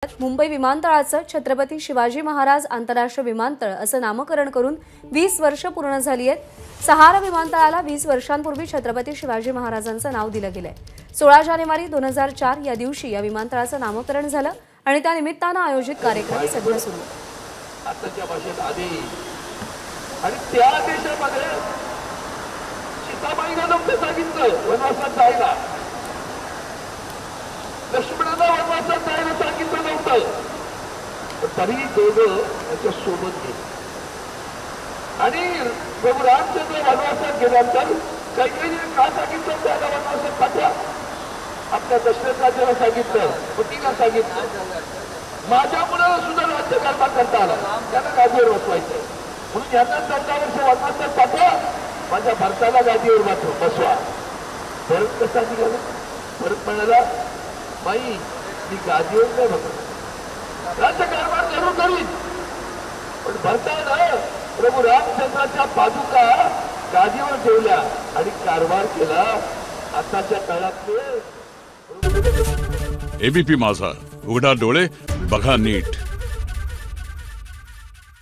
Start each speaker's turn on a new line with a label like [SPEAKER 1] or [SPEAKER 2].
[SPEAKER 1] मुंबई विमानतळाचं छत्रपती शिवाजी महाराज आंतरराष्ट्रीय विमानतळ असं नामकरण करून 20 वर्ष पूर्ण झाली आहेत। सहारा विमानतळाला 20 वर्षांपूर्वी छत्रपती शिवाजी महाराजांचं नाव दिलं गेलंय। 16 जानेवारी 2004 या दिवशी या विमानतळाचं नामकरण झालं आणि त्या निमित्तानं आयोजित कार्यक्रम सध्या सुरू आहे।
[SPEAKER 2] आताच्या भाषेत आधी आणि त्या देशामध्ये सीताबाईंना नव्हतं सांगितलं वनवासात जायला, लक्ष्मणाला वनवासात जायला सांगितलं नव्हतं, तरी दोघं त्याच्या सोबत गेले आणि प्रभू रामचंद्र वनवासात गेल्यानंतर काही काही का सांगितलं त्याला वनवासात पाठवा। आपल्या दशरथ राजाला सांगितलं, पतीला सांगितलं, माझ्या मुलाला सुद्धा राज्यकारभार करता आला, त्यांना गादीवर बसवायचं म्हणून यांना 14 वर्ष वनवासात पाठवा, माझ्या भरताला गादीवर बसवा। परत कसा निघाला? परत म्हणाला, बाई मी गादीवर नाही बसत, राज्यकारभार जरूर करीन, पण भरताला प्रभू रामचंद्राच्या पादुका गादीवर ठेवल्या आणि कारभार केला। आताच्या काळात
[SPEAKER 3] एबीपी माझा, उघडा डोळे बघा नीट।